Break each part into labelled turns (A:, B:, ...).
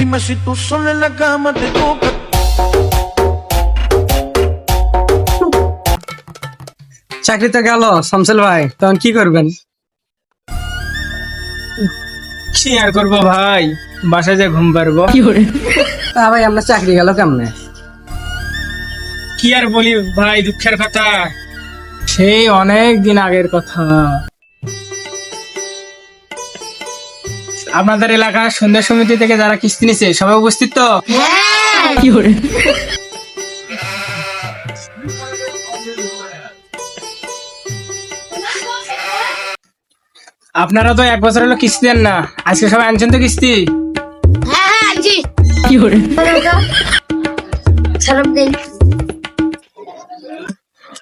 A: Dime si tú sola en la cama te toca.
B: চাকরি তো গেল শামসুল ভাই, তখন কি করবেন?
C: কি আর করবো ভাই, বাসায় যে ঘুম পারবো।
B: তা ভাই আপনার চাকরি গেল কেমনে?
C: কি আর বলি ভাই, দুঃখের কথা, সেই অনেক দিন আগের কথা। আপনাদের এলাকার সন্ধ্যা সমিতি থেকে যারা কিস্তি নিছে সবাই উপস্থিত তো? আপনারা তো 1 বছর হলো কিস্তি দেন না, আজকে সবাই আনছেন তো কিস্তি?
D: হ্যাঁ আনছি।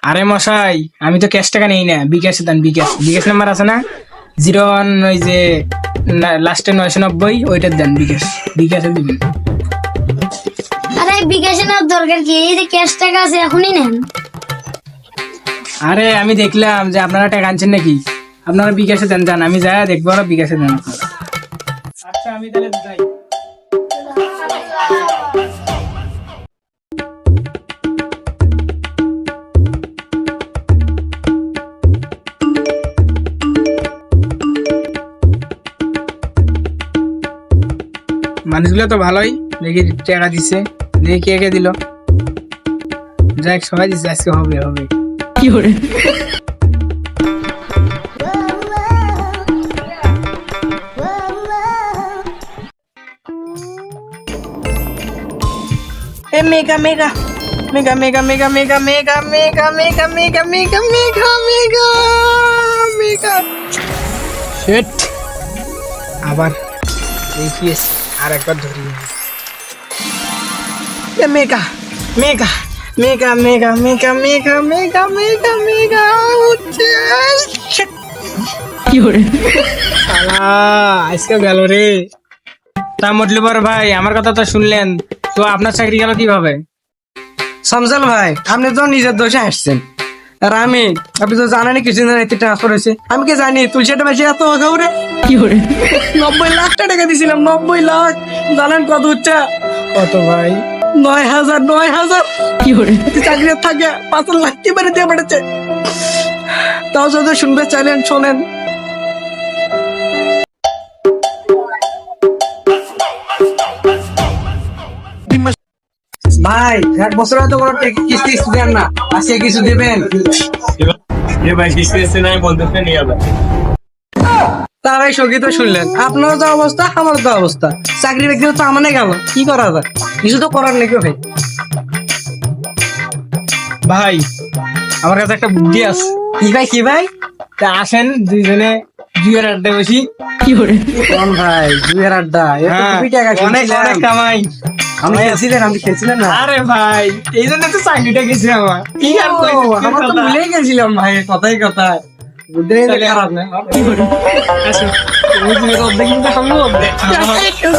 C: আরে মশাই, আমি তো ক্যাশ টাকা নেই না, বিকাশে দেন। বিকাশ নাম্বার আছে না, 01 ওই যে লাস্টে 990, ওইটা দেন। বিকাশে দিবেন।
D: আরে বিকাশে নেওয়ার দরকার কি, এই যে ক্যাশ টাকা আছে এখনই নেন।
C: আরে আমি দেখলাম যে আপনারা টাকা আনছেন নাকি, আপনারা বিকাশে দেন। যান, আমি যাই দেখবো, ওরা বিকাশে দেন আপনারা। আচ্ছা আমি তাহলে যাই। মানুষগুলো তো ভালোই, দেখি টাকা দিচ্ছে, দেখি কে কে দিল। যাক, সবাই দিচ্ছে, আজকে হবে। Mega mega mega mega mega mega mega mega mega mega mega mega mega mega শিট, আবার দেখিস, আর একবার ধরি। Mega mega mega mega mega mega mega mega mega উঠছে। আজকে গেল রে। তা মতলি বড় ভাই, আমার কথা তো শুনলেন তো, আপনার চাকরি গেল কিভাবে?
B: শামসুল ভাই, আপনি তো নিজের দোষে আসছেন, আর আপনি তো জানেন কিছুদিন আগে ট্রান্সফার হয়েছে। আমি কি জানি তুলসিটা বেশি এত খবরে 90 লাখ টাকা দিয়েছিলাম। 90 লাখ জানেন কত হচ্ছে?
C: কত ভাই?
B: 9,000 চাকরি থাকে 5 লাখ কি বেড়ে দিয়ে পাঠাচ্ছে। তাও যদি শুনবে চাইলেন শোনেন। ভাই 1 বছর হয়তো কোনো কিস্তি দেন না, আজকে কিছু দেবেন? তারাই সঙ্গী তো শুনলেন, আপনারও তো অবস্থা, আমারও তো অবস্থা। চাকরি বাকরি তো আমানে গেল, কি করা যায়? কিছু তো করার নাকি ভাই।
C: ভাই আমার কাছে একটা বুদ্ধি আছে।
B: কি ভাই?
C: তা আসেন দুইজনে জুয়ের আড্ডা বসি।
B: কোন ভাই জুয়ের আড্ডা?
C: অনেক অনেক কামাই।
B: আমি খেয়েছিলেন না?
C: আরে ভাই, এই জন্য তো চাকরিটা গেছে আমার। কি আর
B: আমার তো ভুলে গেছিলাম ভাই, কথাই কথায়। বুদ্ধি খারাপ না।
C: আসো, তুমি অর্ধেক কিন্তু আমিও অর্ধেক।
B: কি